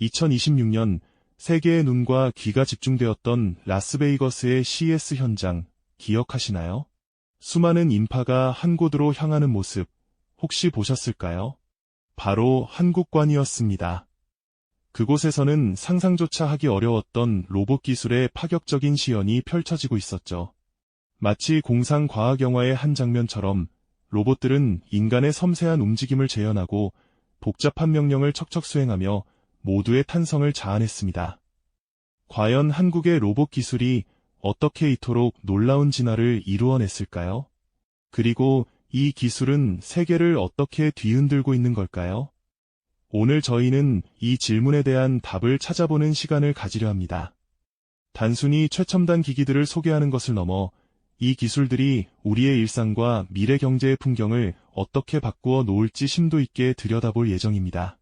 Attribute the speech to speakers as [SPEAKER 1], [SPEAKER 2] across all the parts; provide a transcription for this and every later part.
[SPEAKER 1] 2026년 세계의 눈과 귀가 집중되었던 라스베이거스의 CES 현장 기억하시나요? 수많은 인파가 한 곳으로 향하는 모습 혹시 보셨을까요? 바로 한국관이었습니다. 그곳에서는 상상조차 하기 어려웠던 로봇 기술의 파격적인 시연이 펼쳐지고 있었죠. 마치 공상 과학 영화의 한 장면처럼 로봇들은 인간의 섬세한 움직임을 재현하고 복잡한 명령을 척척 수행하며 모두의 탄성을 자아냈습니다. 과연 한국의 로봇 기술이 어떻게 이토록 놀라운 진화를 이루어냈을까요? 그리고 이 기술은 세계를 어떻게 뒤흔들고 있는 걸까요? 오늘 저희는 이 질문에 대한 답을 찾아보는 시간을 가지려 합니다. 단순히 최첨단 기기들을 소개하는 것을 넘어 이 기술들이 우리의 일상과 미래 경제의 풍경을 어떻게 바꾸어 놓을지 심도 있게 들여다볼 예정입니다.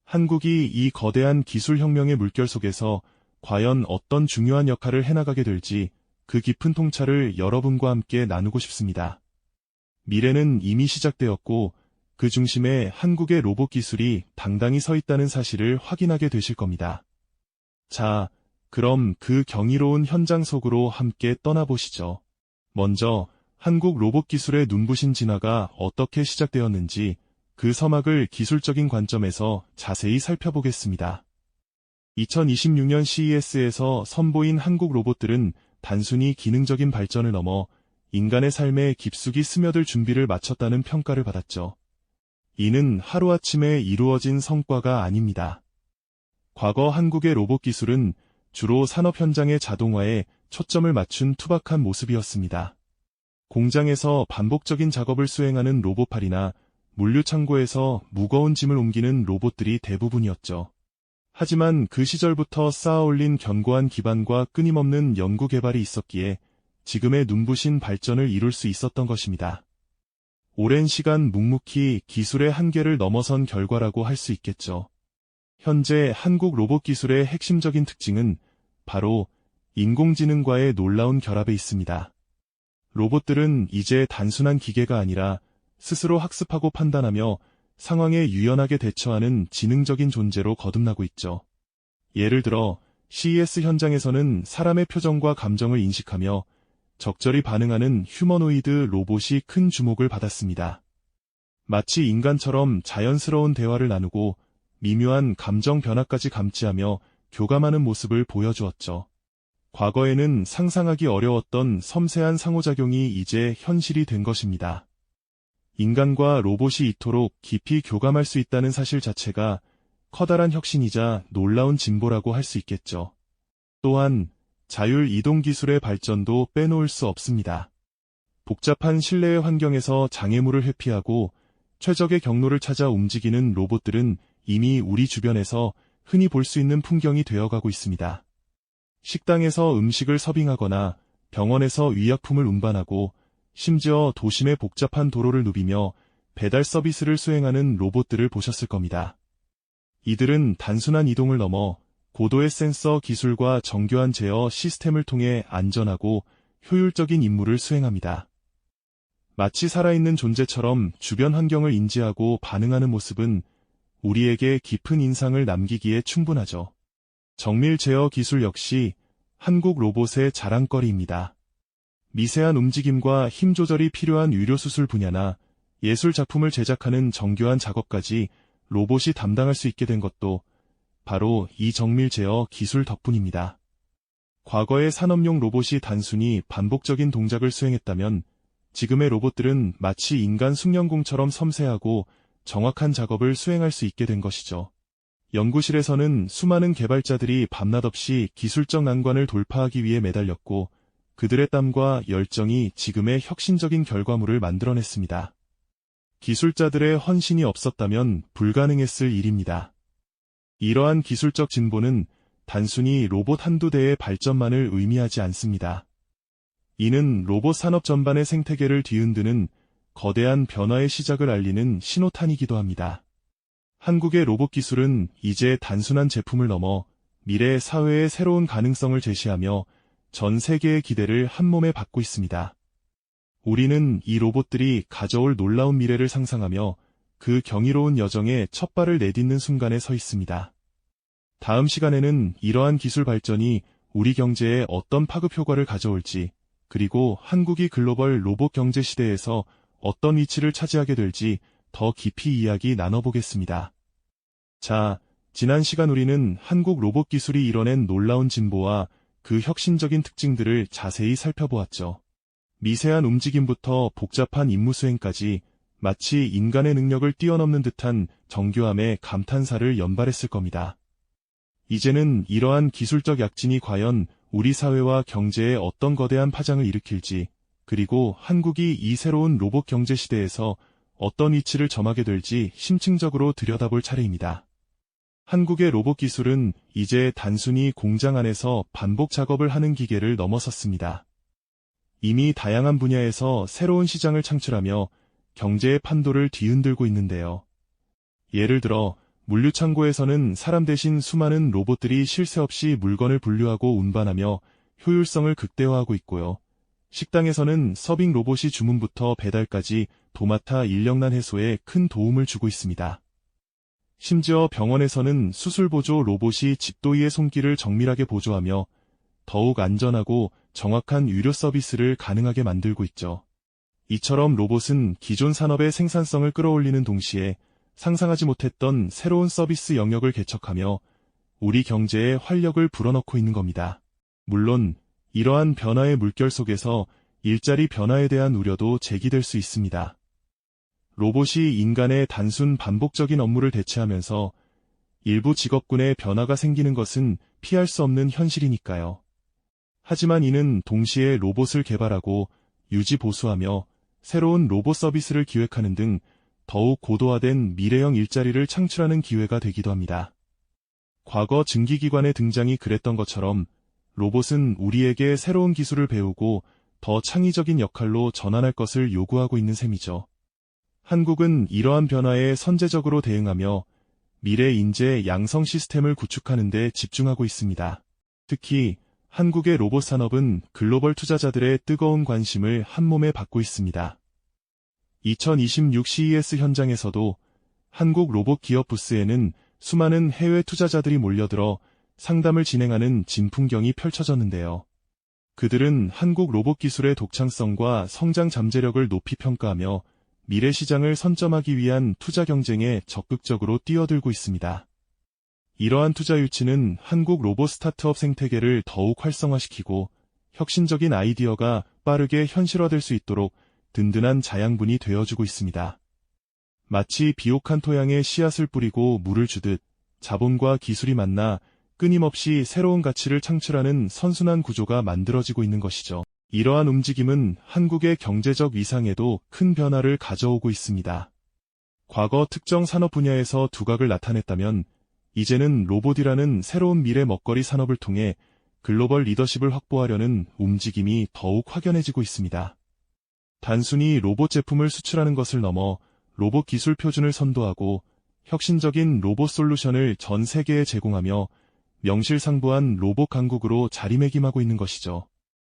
[SPEAKER 1] 한국이 이 거대한 기술혁명의 물결 속에서 과연 어떤 중요한 역할을 해나가게 될지 그 깊은 통찰을 여러분과 함께 나누고 싶습니다. 미래는 이미 시작되었고 그 중심에 한국의 로봇 기술이 당당히 서 있다는 사실을 확인하게 되실 겁니다. 자, 그럼 그 경이로운 현장 속으로 함께 떠나보시죠. 먼저 한국 로봇 기술의 눈부신 진화가 어떻게 시작되었는지 그 서막을 기술적인 관점에서 자세히 살펴보겠습니다. 2026년 CES에서 선보인 한국 로봇들은 단순히 기능적인 발전을 넘어 인간의 삶에 깊숙이 스며들 준비를 마쳤다는 평가를 받았죠. 이는 하루아침에 이루어진 성과가 아닙니다. 과거 한국의 로봇 기술은 주로 산업 현장의 자동화에 초점을 맞춘 투박한 모습이었습니다. 공장에서 반복적인 작업을 수행하는 로봇팔이나 물류 창고에서 무거운 짐을 옮기는 로봇들이 대부분이었죠. 하지만 그 시절부터 쌓아올린 견고한 기반과 끊임없는 연구 개발이 있었기에 지금의 눈부신 발전을 이룰 수 있었던 것입니다. 오랜 시간 묵묵히 기술의 한계를 넘어선 결과라고 할 수 있겠죠. 현재 한국 로봇 기술의 핵심적인 특징은 바로 인공지능과의 놀라운 결합에 있습니다. 로봇들은 이제 단순한 기계가 아니라 스스로 학습하고 판단하며 상황에 유연하게 대처하는 지능적인 존재로 거듭나고 있죠. 예를 들어 CES 현장에서는 사람의 표정과 감정을 인식하며 적절히 반응하는 휴머노이드 로봇이 큰 주목을 받았습니다. 마치 인간처럼 자연스러운 대화를 나누고 미묘한 감정 변화까지 감지하며 교감하는 모습을 보여주었죠. 과거에는 상상하기 어려웠던 섬세한 상호작용이 이제 현실이 된 것입니다. 인간과 로봇이 이토록 깊이 교감할 수 있다는 사실 자체가 커다란 혁신이자 놀라운 진보라고 할 수 있겠죠. 또한 자율 이동 기술의 발전도 빼놓을 수 없습니다. 복잡한 실내의 환경에서 장애물을 회피하고 최적의 경로를 찾아 움직이는 로봇들은 이미 우리 주변에서 흔히 볼 수 있는 풍경이 되어가고 있습니다. 식당에서 음식을 서빙하거나 병원에서 의약품을 운반하고 심지어 도심의 복잡한 도로를 누비며 배달 서비스를 수행하는 로봇들을 보셨을 겁니다. 이들은 단순한 이동을 넘어 고도의 센서 기술과 정교한 제어 시스템을 통해 안전하고 효율적인 임무를 수행합니다. 마치 살아있는 존재처럼 주변 환경을 인지하고 반응하는 모습은 우리에게 깊은 인상을 남기기에 충분하죠. 정밀 제어 기술 역시 한국 로봇의 자랑거리입니다. 미세한 움직임과 힘 조절이 필요한 의료수술 분야나 예술 작품을 제작하는 정교한 작업까지 로봇이 담당할 수 있게 된 것도 바로 이 정밀 제어 기술 덕분입니다. 과거의 산업용 로봇이 단순히 반복적인 동작을 수행했다면 지금의 로봇들은 마치 인간 숙련공처럼 섬세하고 정확한 작업을 수행할 수 있게 된 것이죠. 연구실에서는 수많은 개발자들이 밤낮 없이 기술적 난관을 돌파하기 위해 매달렸고 그들의 땀과 열정이 지금의 혁신적인 결과물을 만들어냈습니다. 기술자들의 헌신이 없었다면 불가능했을 일입니다. 이러한 기술적 진보는 단순히 로봇 한두 대의 발전만을 의미하지 않습니다. 이는 로봇 산업 전반의 생태계를 뒤흔드는 거대한 변화의 시작을 알리는 신호탄이기도 합니다. 한국의 로봇 기술은 이제 단순한 제품을 넘어 미래 사회의 새로운 가능성을 제시하며 전 세계의 기대를 한몸에 받고 있습니다. 우리는 이 로봇들이 가져올 놀라운 미래를 상상하며 그 경이로운 여정에 첫 발을 내딛는 순간에 서 있습니다. 다음 시간에는 이러한 기술 발전이 우리 경제에 어떤 파급 효과를 가져올지, 그리고 한국이 글로벌 로봇 경제 시대에서 어떤 위치를 차지하게 될지 더 깊이 이야기 나눠보겠습니다. 자, 지난 시간 우리는 한국 로봇 기술이 이뤄낸 놀라운 진보와 그 혁신적인 특징들을 자세히 살펴보았죠. 미세한 움직임부터 복잡한 임무 수행까지 마치 인간의 능력을 뛰어넘는 듯한 정교함의 감탄사를 연발했을 겁니다. 이제는 이러한 기술적 약진이 과연 우리 사회와 경제에 어떤 거대한 파장을 일으킬지, 그리고 한국이 이 새로운 로봇 경제 시대에서 어떤 위치를 점하게 될지 심층적으로 들여다볼 차례입니다. 한국의 로봇 기술은 이제 단순히 공장 안에서 반복 작업을 하는 기계를 넘어섰습니다. 이미 다양한 분야에서 새로운 시장을 창출하며 경제의 판도를 뒤흔들고 있는데요. 예를 들어 물류창고에서는 사람 대신 수많은 로봇들이 쉴 새 없이 물건을 분류하고 운반하며 효율성을 극대화하고 있고요. 식당에서는 서빙 로봇이 주문부터 배달까지 도맡아 인력난 해소에 큰 도움을 주고 있습니다. 심지어 병원에서는 수술보조 로봇이 집도의의 손길을 정밀하게 보조하며 더욱 안전하고 정확한 의료 서비스를 가능하게 만들고 있죠. 이처럼 로봇은 기존 산업의 생산성을 끌어올리는 동시에 상상하지 못했던 새로운 서비스 영역을 개척하며 우리 경제에 활력을 불어넣고 있는 겁니다. 물론 이러한 변화의 물결 속에서 일자리 변화에 대한 우려도 제기될 수 있습니다. 로봇이 인간의 단순 반복적인 업무를 대체하면서 일부 직업군의 변화가 생기는 것은 피할 수 없는 현실이니까요. 하지만 이는 동시에 로봇을 개발하고 유지 보수하며 새로운 로봇 서비스를 기획하는 등 더욱 고도화된 미래형 일자리를 창출하는 기회가 되기도 합니다. 과거 증기기관의 등장이 그랬던 것처럼 로봇은 우리에게 새로운 기술을 배우고 더 창의적인 역할로 전환할 것을 요구하고 있는 셈이죠. 한국은 이러한 변화에 선제적으로 대응하며 미래 인재 양성 시스템을 구축하는 데 집중하고 있습니다. 특히 한국의 로봇 산업은 글로벌 투자자들의 뜨거운 관심을 한몸에 받고 있습니다. 2026 CES 현장에서도 한국 로봇 기업 부스에는 수많은 해외 투자자들이 몰려들어 상담을 진행하는 진풍경이 펼쳐졌는데요. 그들은 한국 로봇 기술의 독창성과 성장 잠재력을 높이 평가하며 미래 시장을 선점하기 위한 투자 경쟁에 적극적으로 뛰어들고 있습니다. 이러한 투자 유치는 한국 로봇 스타트업 생태계를 더욱 활성화시키고 혁신적인 아이디어가 빠르게 현실화될 수 있도록 든든한 자양분이 되어주고 있습니다. 마치 비옥한 토양에 씨앗을 뿌리고 물을 주듯 자본과 기술이 만나 끊임없이 새로운 가치를 창출하는 선순환 구조가 만들어지고 있는 것이죠. 이러한 움직임은 한국의 경제적 위상에도 큰 변화를 가져오고 있습니다. 과거 특정 산업 분야에서 두각을 나타냈다면 이제는 로봇이라는 새로운 미래 먹거리 산업을 통해 글로벌 리더십을 확보하려는 움직임이 더욱 확연해지고 있습니다. 단순히 로봇 제품을 수출하는 것을 넘어 로봇 기술 표준을 선도하고 혁신적인 로봇 솔루션을 전 세계에 제공하며 명실상부한 로봇 강국으로 자리매김하고 있는 것이죠.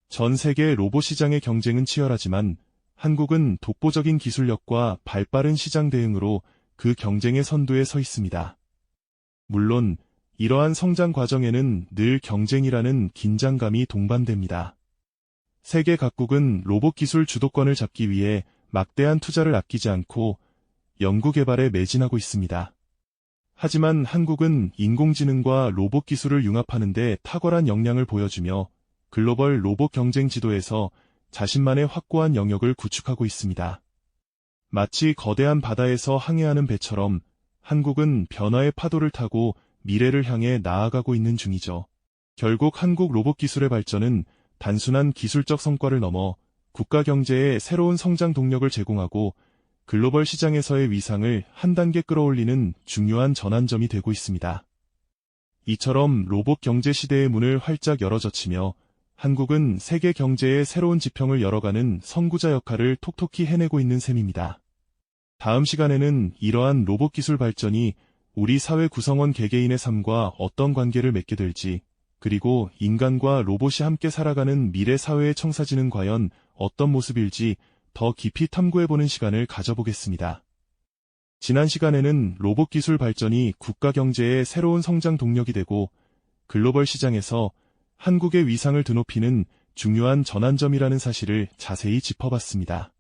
[SPEAKER 1] 전 세계 로봇 시장의 경쟁은 치열하지만 한국은 독보적인 기술력과 발빠른 시장 대응으로 그 경쟁의 선두에 서 있습니다. 물론 이러한 성장 과정에는 늘 경쟁이라는 긴장감이 동반됩니다. 세계 각국은 로봇 기술 주도권을 잡기 위해 막대한 투자를 아끼지 않고 연구 개발에 매진하고 있습니다. 하지만 한국은 인공지능과 로봇 기술을 융합하는 데 탁월한 역량을 보여주며 글로벌 로봇 경쟁 지도에서 자신만의 확고한 영역을 구축하고 있습니다. 마치 거대한 바다에서 항해하는 배처럼 한국은 변화의 파도를 타고 미래를 향해 나아가고 있는 중이죠. 결국 한국 로봇 기술의 발전은 단순한 기술적 성과를 넘어 국가 경제에 새로운 성장 동력을 제공하고 글로벌 시장에서의 위상을 한 단계 끌어올리는 중요한 전환점이 되고 있습니다. 이처럼 로봇 경제 시대의 문을 활짝 열어젖히며 한국은 세계 경제의 새로운 지평을 열어가는 선구자 역할을 톡톡히 해내고 있는 셈입니다. 다음 시간에는 이러한 로봇 기술 발전이 우리 사회 구성원 개개인의 삶과 어떤 관계를 맺게 될지, 그리고 인간과 로봇이 함께 살아가는 미래 사회의 청사진은 과연 어떤 모습일지 더 깊이 탐구해보는 시간을 가져보겠습니다. 지난 시간에는 로봇 기술 발전이 국가 경제의 새로운 성장 동력이 되고 글로벌 시장에서 한국의 위상을 드높이는 중요한 전환점이라는 사실을 자세히 짚어봤습니다.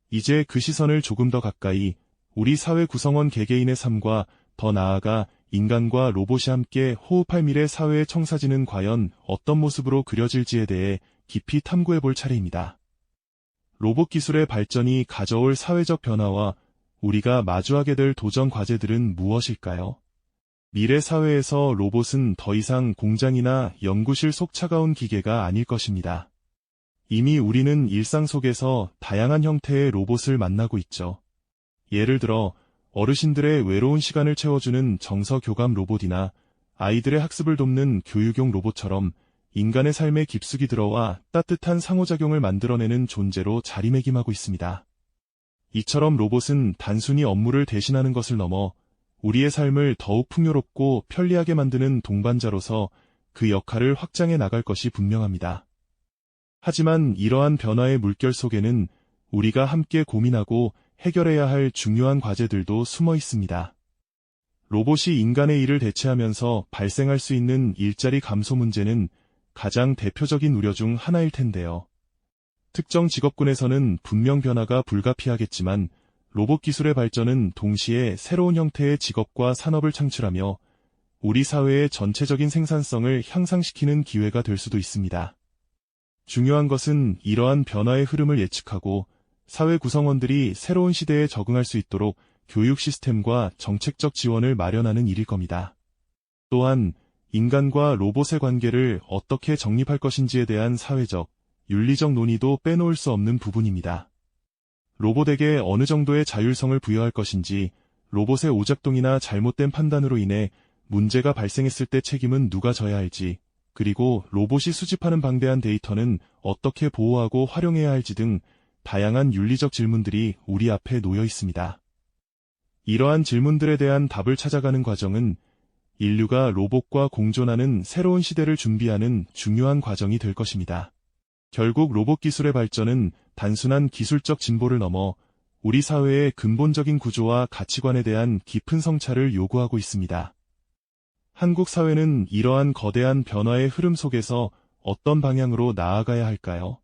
[SPEAKER 1] 이제 그 시선을 조금 더 가까이 우리 사회 구성원 개개인의 삶과 더 나아가 인간과 로봇이 함께 호흡할 미래 사회의 청사진은 과연 어떤 모습으로 그려질지에 대해 깊이 탐구해볼 차례입니다. 로봇 기술의 발전이 가져올 사회적 변화와 우리가 마주하게 될 도전 과제들은 무엇일까요? 미래 사회에서 로봇은 더 이상 공장이나 연구실 속 차가운 기계가 아닐 것입니다. 이미 우리는 일상 속에서 다양한 형태의 로봇을 만나고 있죠. 예를 들어 어르신들의 외로운 시간을 채워주는 정서 교감 로봇이나 아이들의 학습을 돕는 교육용 로봇처럼 인간의 삶에 깊숙이 들어와 따뜻한 상호작용을 만들어내는 존재로 자리매김하고 있습니다. 이처럼 로봇은 단순히 업무를 대신하는 것을 넘어 우리의 삶을 더욱 풍요롭고 편리하게 만드는 동반자로서 그 역할을 확장해 나갈 것이 분명합니다. 하지만 이러한 변화의 물결 속에는 우리가 함께 고민하고 해결해야 할 중요한 과제들도 숨어 있습니다. 로봇이 인간의 일을 대체하면서 발생할 수 있는 일자리 감소 문제는 가장 대표적인 우려 중 하나일 텐데요. 특정 직업군에서는 분명 변화가 불가피하겠지만 로봇 기술의 발전은 동시에 새로운 형태의 직업과 산업을 창출하며 우리 사회의 전체적인 생산성을 향상시키는 기회가 될 수도 있습니다. 중요한 것은 이러한 변화의 흐름을 예측하고 사회 구성원들이 새로운 시대에 적응할 수 있도록 교육 시스템과 정책적 지원을 마련하는 일일 겁니다. 또한 인간과 로봇의 관계를 어떻게 정립할 것인지에 대한 사회적, 윤리적 논의도 빼놓을 수 없는 부분입니다. 로봇에게 어느 정도의 자율성을 부여할 것인지, 로봇의 오작동이나 잘못된 판단으로 인해 문제가 발생했을 때 책임은 누가 져야 할지, 그리고 로봇이 수집하는 방대한 데이터는 어떻게 보호하고 활용해야 할지 등 다양한 윤리적 질문들이 우리 앞에 놓여 있습니다. 이러한 질문들에 대한 답을 찾아가는 과정은 인류가 로봇과 공존하는 새로운 시대를 준비하는 중요한 과정이 될 것입니다. 결국 로봇 기술의 발전은 단순한 기술적 진보를 넘어 우리 사회의 근본적인 구조와 가치관에 대한 깊은 성찰을 요구하고 있습니다. 한국 사회는 이러한 거대한 변화의 흐름 속에서 어떤 방향으로 나아가야 할까요?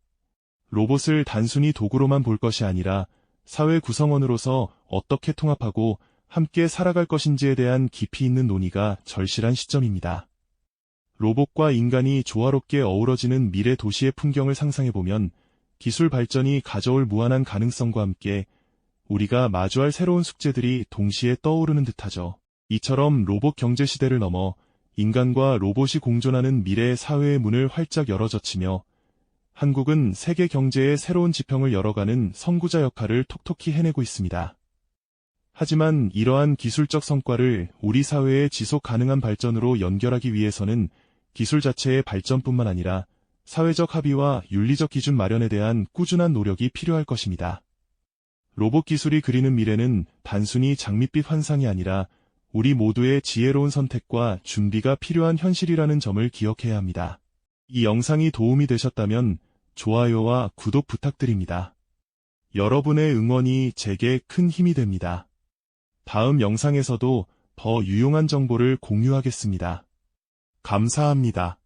[SPEAKER 1] 로봇을 단순히 도구로만 볼 것이 아니라 사회 구성원으로서 어떻게 통합하고 함께 살아갈 것인지에 대한 깊이 있는 논의가 절실한 시점입니다. 로봇과 인간이 조화롭게 어우러지는 미래 도시의 풍경을 상상해보면 기술 발전이 가져올 무한한 가능성과 함께 우리가 마주할 새로운 숙제들이 동시에 떠오르는 듯하죠. 이처럼 로봇 경제 시대를 넘어 인간과 로봇이 공존하는 미래의 사회의 문을 활짝 열어젖히며 한국은 세계 경제의 새로운 지평을 열어가는 선구자 역할을 톡톡히 해내고 있습니다. 하지만 이러한 기술적 성과를 우리 사회의 지속 가능한 발전으로 연결하기 위해서는 기술 자체의 발전뿐만 아니라 사회적 합의와 윤리적 기준 마련에 대한 꾸준한 노력이 필요할 것입니다. 로봇 기술이 그리는 미래는 단순히 장밋빛 환상이 아니라 우리 모두의 지혜로운 선택과 준비가 필요한 현실이라는 점을 기억해야 합니다. 이 영상이 도움이 되셨다면 좋아요와 구독 부탁드립니다. 여러분의 응원이 제게 큰 힘이 됩니다. 다음 영상에서도 더 유용한 정보를 공유하겠습니다. 감사합니다.